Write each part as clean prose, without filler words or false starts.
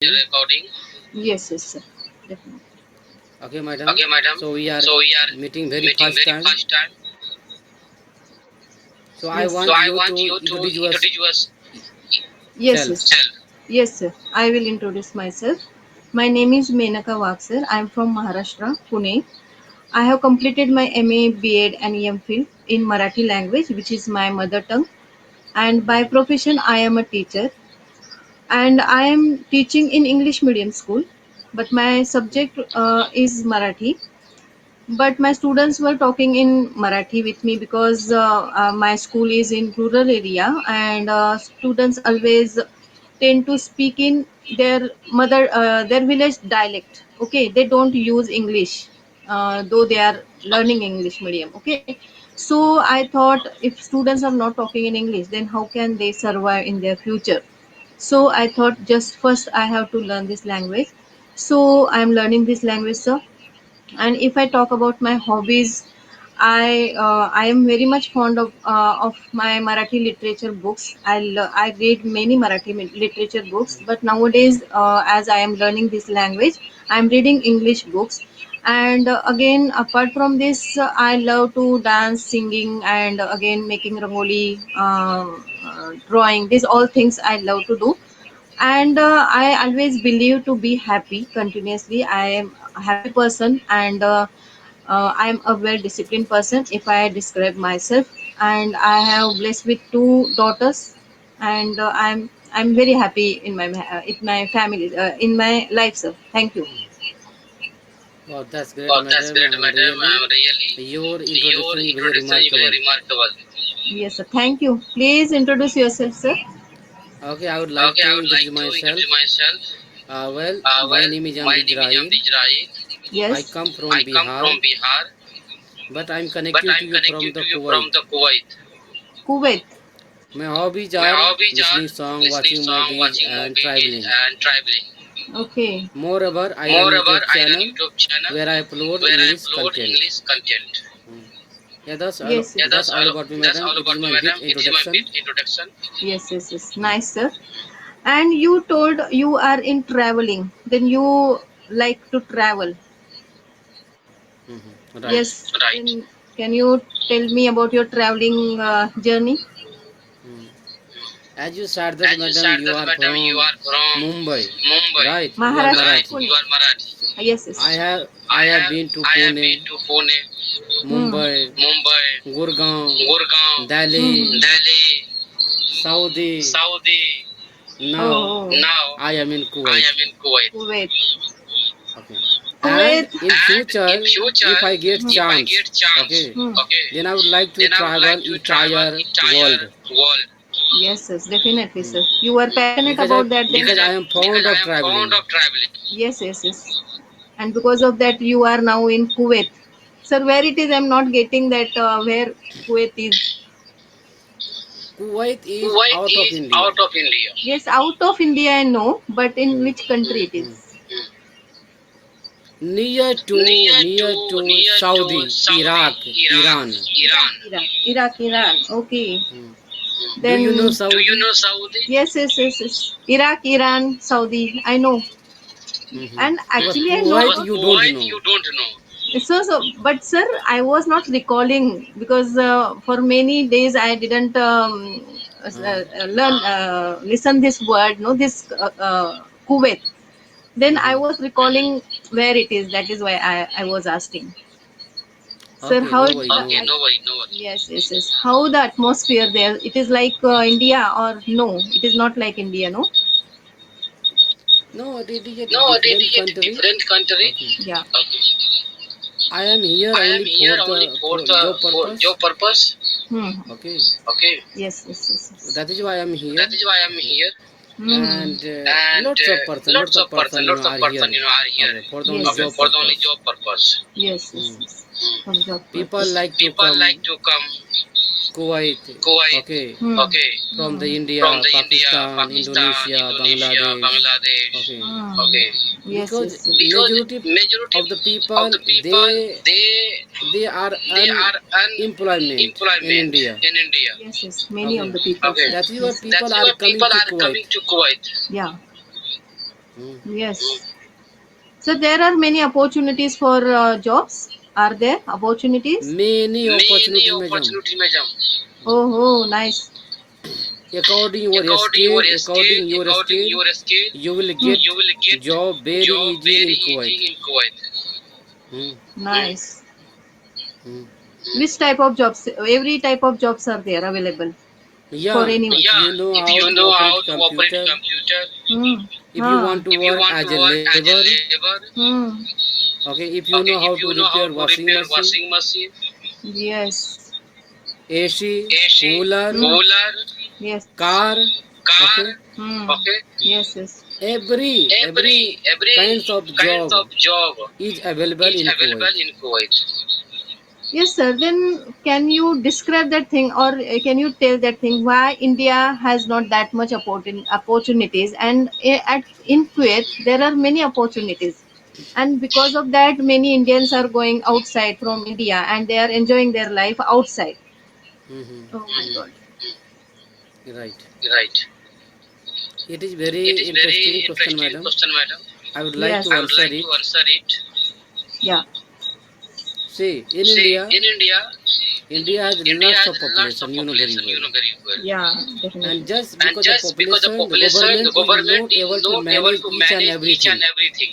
recording. Yes, yes, sir. Definitely. Okay, madam. So we are meeting very Mm. first time. First time. So I Yes. want you to introduce yourself. Yes, yes. Yes, sir. I will introduce myself. My name is Menaka Waksar. I am from Maharashtra, Pune. I have completed my MA, B.Ed and MPhil in Marathi language, which is my mother tongue. And by profession, I am a teacher. And I am teaching in English medium school. But my subject is Marathi. But my students were talking in Marathi with me because my school is in rural area, and students always tend to speak in their village dialect. Okay, they don't use English, though they are learning English medium. Okay, so I thought, if students are not talking in English, then how can they survive in their future? So I thought, just first I have to learn this language. So I am learning this language, sir. And if I talk about my hobbies, I am very much fond of my Marathi literature books. I read many literature books, but nowadays, as I am learning this language, I am reading English books. And again, apart from this, I love to dance, singing, and again making rangoli, drawing. These all things I love to do. And I always believe to be happy continuously. I am a happy person, and I am a very disciplined person, if I describe myself. And I have blessed with two daughters, and I'm very happy in my family, in my life, sir. Thank you. Wow, that's great, Oh, that's madam. great, And madam. really, Really, your your introduction is very introduction is very remarkable. remarkable. Yes, sir. Thank you. Please introduce yourself, sir. Okay, I would like Okay, I to would introduce like to myself. introduce myself. My Well, name is my Amrij name is Rai. Amrij Rai. I Yes. come I from come from Bihar, Bihar, but I'm but connecting to I'm you from connecting the to you from Kuwait. the Kuwait. Kuwait. My hobbies My are hobbies are listening song, listening watching song, movies, watching and movies, traveling. and traveling. Okay. Moreover, I run Moreover, YouTube I run channel YouTube channel where I upload where I English upload content. English content. Yeah, that's all. Yes, yes. Yeah, That's all about me, that's madam. all It is about me, my madam. bit It is my introduction. bit introduction. Yes, yes, yes. Nice, sir. And you told you are in traveling. Then you like to travel. Right. Yes. Right. Can you tell me about your traveling journey? As you said that, As you madam, said you that, are madam, you from are from Mumbai, Mumbai. right? You are Maharashtra. Right, Marathi. you are Marathi. Yes, I yes. have I I have have been to I have been Pune, to Pune, Mumbai, Mumbai, Gurgaon, Gurgaon, Delhi, Delhi, Saudi. Saudi. Now Oh. Now I am in I Kuwait. am in Kuwait. Kuwait. Okay. And Kuwait. in And in future, future, if I get if I chance, get chance, okay, okay, then I would like to then I would travel like to travel entire entire world. world. Yes, yes, definitely, sir. You are passionate because I about that, then. because I am Because fond I of am fond traveling. of traveling. Yes, yes, yes. And because of that, you are now in Kuwait. Sir, where it is? I'm not getting that. Where Kuwait is? Kuwait is Kuwait out of is India. out of India. Yes, out of India, I know, but in Hmm. which country it is? Near to Near to Saudi, Saudi, Iraq, Iraq, Iran. Iran. Iraq, Iran. Okay. Do you know Then, do you Saudi? know Saudi? Yes, yes, yes, yes. Iraq, Iran, Saudi. I know. And But actually, I know Kuwait about you don't Kuwait. know. You don't know. But sir, I was not recalling because for many days I didn't listen this word, no, this Kuwait. Then I was recalling where it is. That is why I was asking. Sir, Okay, how no it, worry, no okay, worry. no worry, no worry. Yes, yes, yes. How the atmosphere there? It is like India, or no? It is not like India, no? No, it is a No, it different is a country. different country. Okay. Yeah. Okay. I am here I am only here for only the for the job for purpose. job purpose. Okay. Okay. Yes, yes, yes, yes. That is why I am here. That is why I am Okay. here. And And lots of person, lots of are person, here. are here. Okay, for the only Yes, okay, job yes. For the only purpose. job purpose. Yes, yes, yes. For job People purpose. like to People like come to come Kuwait. Kuwait. Okay. Okay. From the From India, the India, Pakistan, Pakistan, Indonesia, Indonesia, Bangladesh. Bangladesh. Okay. Okay. Yes, Because yes, yes. Because majority majority of the of people the people, they they they are they are unemployment in unemployment India. in India. Yes, yes. Many of Okay. the people. Okay. That is why Yes. people That's are why coming people to are Kuwait. coming to Kuwait. Yeah. Hmm. Yes. So there are many opportunities for jobs. Are there opportunities? Many many opportunities, madam. opportunities, madam. Oh, nice. According your According your skill, skill, according your according skill, your skill, you will Hmm. get you will get job very job easy very in Kuwait. easy in Kuwait. Hmm. Nice. Hmm. Which type of jobs? Every type of jobs are there available for Yeah, anyone. if Yeah, you know if how you to know how operate to operate computer, computer, Hmm. if you Huh. want to if you work want to as a work as a labor, labor, Hmm. okay, if you okay, know if how you to know how repair to washing repair machine, washing machine, Yes. AC, AC, cooler, Hmm. cooler, Yes. car, car, okay, Hmm. okay, Yes. Yes. every kinds every of kinds job of job is available is in available Kuwait. in Kuwait. Yes, sir. Then can you describe that thing, or can you tell that thing why India has not that much opportunities, and at in Kuwait there are many opportunities, and because of that many Indians are going outside from India and they are enjoying their life outside. Hmm. Oh my God. Right. Right. It is It very is interesting very question, interesting madam. question, madam. I would like Yes. to I would answer like to it. answer it. Yeah. See, in See, India, in India, India has India lots has of lots of population, you know very population, you well. know very well. Yeah. And Definitely. just And because the just because the population, the population, the government is government not is able to not able manage to each and manage each and everything. everything.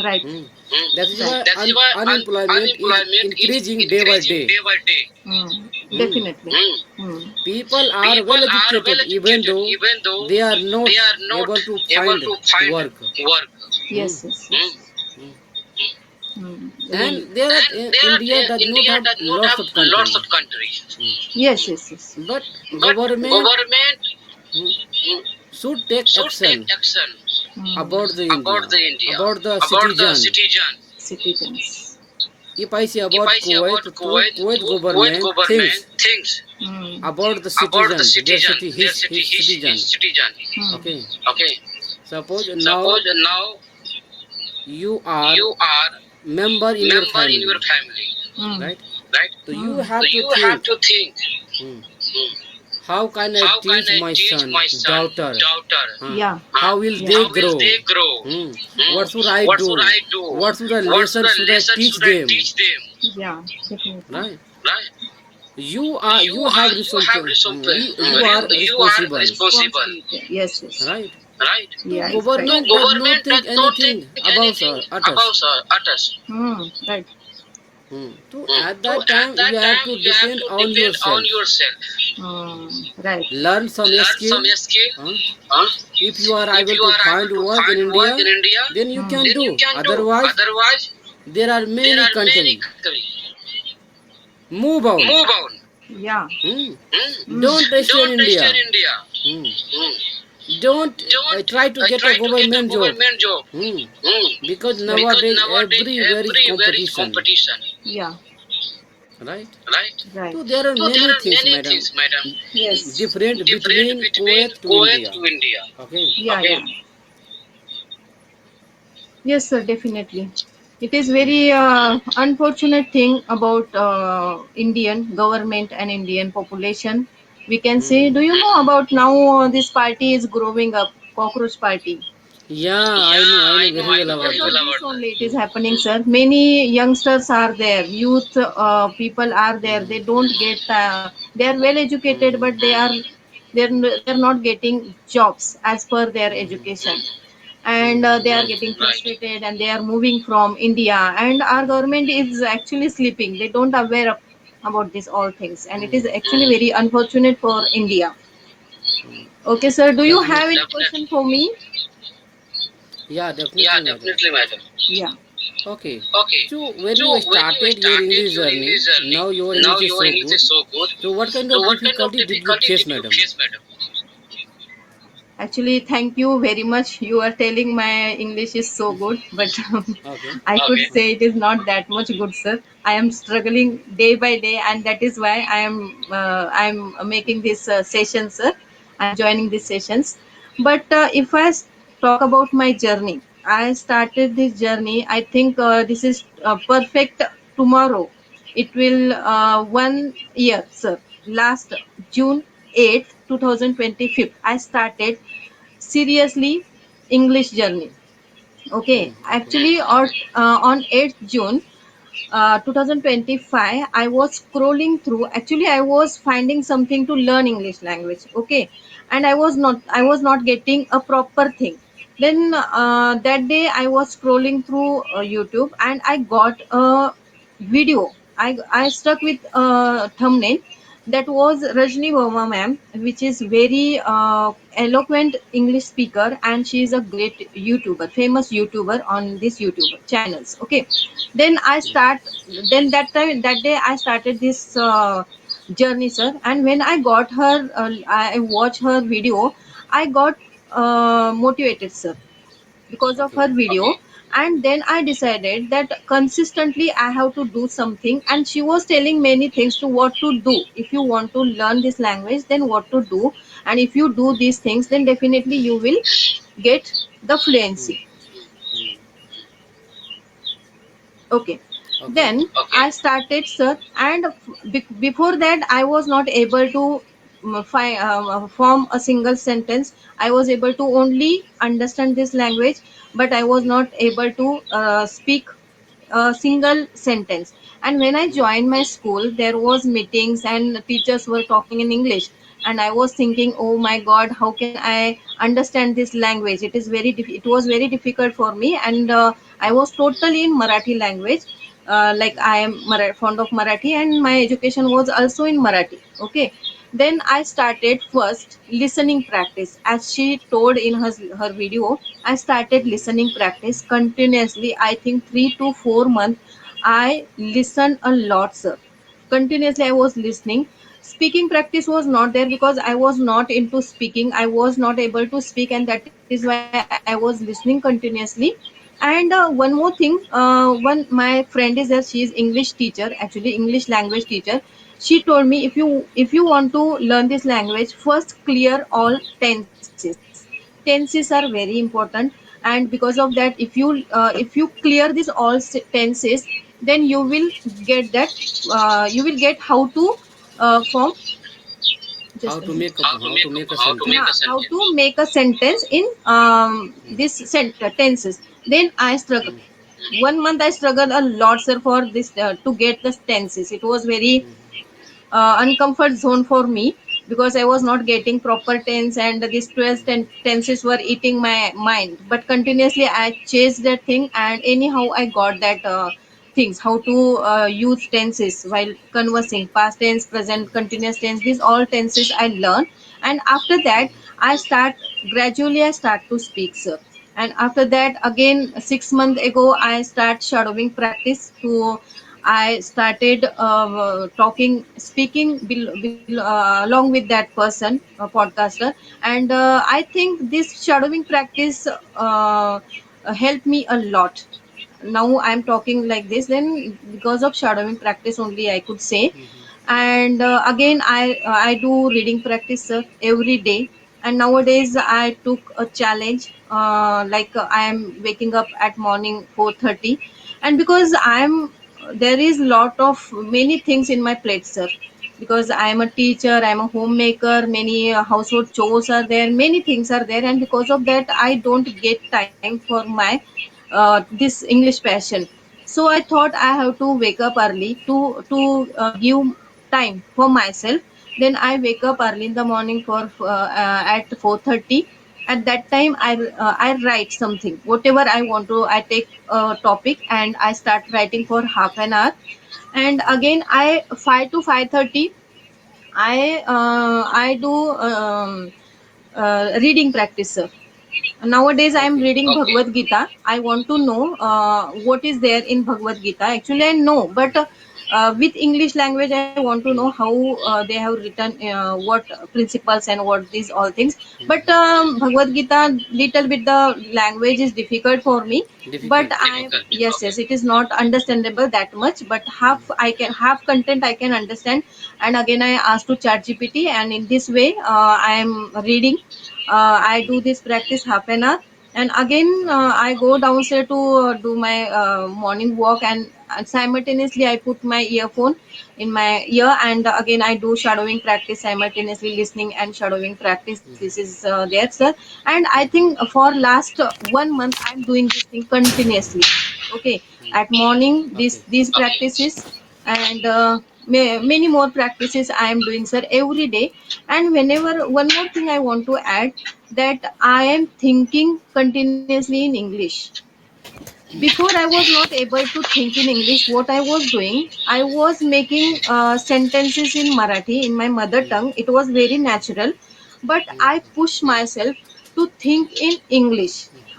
Right. Hmm. Hmm. That is Right. why That is why unemployment is unemployment is increasing day by increasing day. day by day. Hmm. Definitely. Hmm. Hmm. People are People well are well educated even educated though even though they are not they are not able to able find to find work. work. Hmm. Yes. Yes. Hmm. Yes. Hmm. Really. And there are, And there are, India does not India have does not lots have of lots country. of countries. Hmm. Yes. Yes. Yes. But But government government hmm, mm, should take should take action action about the about India, the India, about the about the citizen. citizen. Citizens. If I say If about I say Kuwait, about to Kuwait, Kuwait Kuwait government government thinks thinks about the about the citizen, their citizen, city, their his city, his citizen. citizen. Okay. Okay. Suppose now Suppose now you are you are member in your member in your family, family, right? right? So you So have to you have think, to think, hmm, hmm, how can I how can teach I my teach son, my son, daughter? daughter? Huh? Yeah. Huh? How will Yeah. they How will grow? they grow? Hmm. Hmm. What should I What should do? I do? What should the What should lesson the should I lesson teach should I them? teach them? Yeah. Definitely. Right? Right? You have You have you are you are responsible, responsible, Responsibility. Yes. Yes. right? right? So Yeah. It's right. So government does not government think does not think anything about anything us. about us. Right. So Hmm. at So that at time you that have time to you have depend to on depend on yourself. yourself. Right. Learn some Learn some skill. skill. Huh? Huh? If you are If able you to are find able to work in find work in India, India, then you can then you do. can do. Otherwise, Otherwise, there are there many are many countries. countries. Move on. Move on. Yeah. Hmm. Hmm? Don't stay in Don't stay in India. India. Hmm. Hmm. Don't Don't try to get a try to get a government job. government job. Hmm. Hmm. Because Right. Because nowadays nowadays everywhere is everywhere is competition, competition. Yeah. right? Right? Right. So there are So there many are things, many madam, things, madam, Yes. different different between between Kuwait to Kuwait India. to India. Okay. Yeah. Okay. Yeah. Yes, sir. Definitely. It is Hmm. very unfortunate thing about Indian government and Indian population. We can say, Hmm. do you know about now this party is growing up, cockroach party. Yeah, Yeah, I know very I well know about Because very of well that. this about that. only it is Hmm. happening, sir. Many youngsters are there, youth people are there. Hmm. They don't get. They are well educated, Hmm. but they're not getting jobs as per their Hmm. education, Hmm. and Hmm. they are Right. getting Right. frustrated, and they are moving from India. And our government is actually sleeping. They don't aware about these all things, and it is Hmm. actually very unfortunate for India. Hmm. Okay, sir. Do you have Definitely. any question for me? Yeah, Yeah, definitely, madam. definitely, madam. Yeah. Okay. Okay. So when So you when you started your started English your journey, English journey, now your now English is your so English is good. so good. So what kind So of what kind of difficulty did you difficulty face, did you madam? face, madam? Actually, thank you very much. You are telling my English is so good, but Okay. I could Okay. say it is not that much good, sir. I am struggling day by day, and that is why I'm making this session, sir. I'm joining these sessions. But if talk about my journey, I started this journey. I think this is perfect tomorrow. It will 1 year, sir. Last June 8th, 2025, I started seriously English journey. Okay, Okay. actually, on 8th June 2025, I was scrolling through. Actually, I was finding something to learn English language. Okay, and I was not getting a proper thing. Then that day I was scrolling through YouTube, and I got a video. I stuck with a thumbnail that was Rajni Verma ma'am, which is very eloquent English speaker, and she is a great YouTuber, famous YouTuber on this YouTube channels. Okay, then I start. Then that day I started this journey, sir. And when I got her, I watched her video. I got motivated, sir, because of her Okay. video. And then I decided that consistently I have to do something, and she was telling many things to what to do. If you want to learn this language, then what to do, and if you do these things, then definitely you will get the Hmm. fluency. Hmm. Okay, Okay. then I started, sir, and before that I was not able to form a single sentence. I was able to only understand this language, but I was not able to speak a single sentence. And when I Hmm. joined my school, there was meetings and teachers were talking in English, and I was thinking, oh my God, how can I understand this language? It was very difficult for me, and I was totally in Marathi language. Like I am fond of Marathi, and my education was also in Marathi. Okay, then I started first listening practice. As she told in her video, I started Hmm. listening practice continuously. I think 3 to 4 months I listened a lot, sir. Continuously I was listening. Speaking practice was not there because I was not into speaking. I was not able to speak, and that is why I was listening continuously. And one more thing, one my friend is there. She is English teacher, actually English language teacher. She told me, if you want to learn this language, first clear all tenses. Tenses are very important, and because of that, if you clear this all tenses, then you will get that, you will get how to form, How just a to minute. make a Yeah, sentence? how to make a sentence in Hmm. this tenses. Then I struggle. Hmm. 1 month I struggled a lot, sir, for this to get the tenses. It was very uncomfort zone for me, because I was not getting proper tense, and these 12 tenses were eating my mind. But continuously I chased that thing, and anyhow I got that things how to use tenses while conversing. Past tense, present, continuous tense, these all tenses I learned. And after that I start gradually I start to speak, sir. And after that, again 6 months ago, I start shadowing practice to I started talking, speaking along with that person, a podcaster. And I think this shadowing practice helped me a lot. Now I'm talking like this, then because of shadowing practice only, I could say. And again, I do reading practice, every day. And nowadays I took a challenge, like I am waking up at morning 4:30. And because I'm there is lot of many things in my plate, sir, because I am a teacher, I am a homemaker, many household chores are there, many things are there, and because of that I don't get time for my this English passion. So I thought I have to wake up early to give time for myself. Then I wake up early in the morning for at 4:30. At that time I write something, whatever I want to. I take a topic and I start writing for half an hour. And again I 5 to 5:30 I do reading practice, sir. Nowadays I am Okay. reading Bhagavad Gita. I want to know what is there in Bhagavad Gita. Actually I know, but with English language I want to know how they have written what principles and what these all things. But Bhagavad Gita, little bit the language is difficult for me. But Difficult. I, yes, yes, it is not understandable that much, but half I can, half content I can understand. And again I ask to chat GPT, and in this way I am reading. I do this practice half an hour. And again I go downstairs to do my morning walk, and simultaneously I put my earphone in my ear, and again I do shadowing practice simultaneously, listening and shadowing practice. This is there, sir. And I think for last 1 month I'm doing this thing continuously. Okay, at morning Okay. these practices, and many more practices I am doing, sir, every day. And whenever, one more thing I want to add, that I am thinking continuously in English. Before I was not able to think in English. What I was doing, I was making sentences in Marathi, in my mother Hmm. tongue. It was very natural, but Hmm. I push myself to think in English.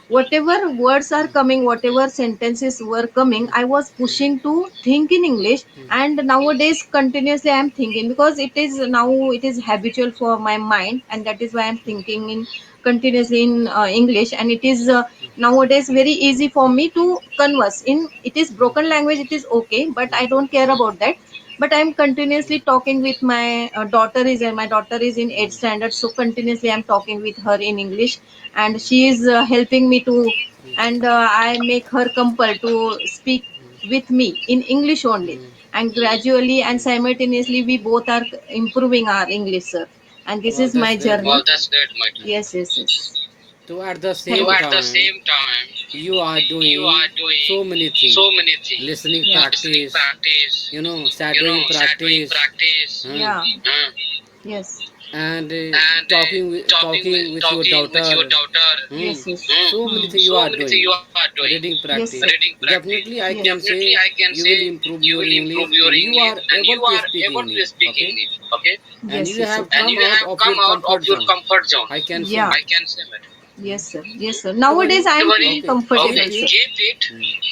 Whatever words are coming, whatever sentences were coming, I was pushing to think in English. And nowadays continuously I am thinking, because it is now, it is habitual for my mind, and that is why I am thinking in continuously in English. And it is nowadays very easy for me to converse in, it is broken language, it is okay, but I don't care about that. But I'm continuously talking with my daughter is, and my daughter is in 8th standard, so continuously I'm talking with her in English. And she is helping me to, and I make her compel to speak with me in English only. And gradually and simultaneously we both are improving our English, sir. And this Wow, is my that's great, journey. Wow, Madam. that's great, my dear. Yes, yes, yes. So at the Thank So same you. at the time, same time, you are you doing are doing so many so things. many things. Listening Yeah. Listening practice, practice, shadowing shadowing practice, practice, huh, Yeah. uh, Yes. and and talking with your talking with your daughter. daughter. Hmm. Yes, yes. So many things you So are many things you doing. are doing. Reading Yes, practice. sir. Reading practice. Definitely, I Yes. can Definitely, say I can you say will improve you your will English, improve your and you English, are and able you to are speak able to English. speak Okay, English. Okay, and Yes, you yes, sir. have and come you out have of come your out of comfort your zone. comfort zone. I can say, Yeah. I can say, madam. Yes, sir. Yes, sir. don't Nowadays worry. I am feeling Okay, comfortable, keep Okay, sir. it. keep it.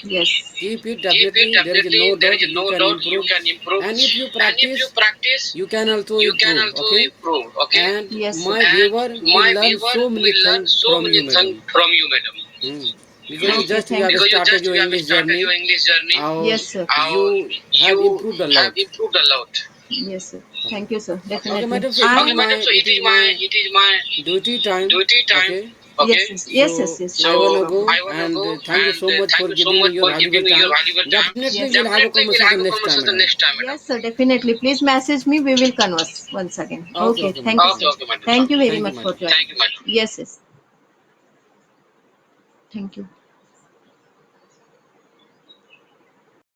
Yes. Keep it. Keep it. Definitely, there is Definitely, no there doubt is you no can doubt you improve. can improve. And if you And if you practice, practice, you can also you can improve. also Okay, improve. Okay, and Yes, sir. my and viewer will my learn viewer so many will learn things so from many you, things madam. from you, madam. Hmm. Because Thank you. just you Thank have you. Because started just your you have English started journey, your English journey, how Yes, sir. you have you improved a have lot. improved a lot. Yes, sir. Okay. Thank you, sir. Okay, Definitely. madam. So Okay, madam. So it is my it is my duty time. duty time. Okay. Okay. Yes, yes, yes, yes, So yes, So yes. I No wanna problem. go I wanna and go, thank you and so much thank for you so giving me much your for valuable giving me your time. valuable time. Definitely, Yes. we'll have a Definitely, we'll have conversation a next time, conversation madam. next time, madam. Yes, sir. Definitely. Please message me. We will converse once again. Okay, Okay. okay, Thank madam. you, Okay, sir. okay, madam. Thank you very Thank you, much for madam. joining. Thank you, madam. Yes, yes. Thank you.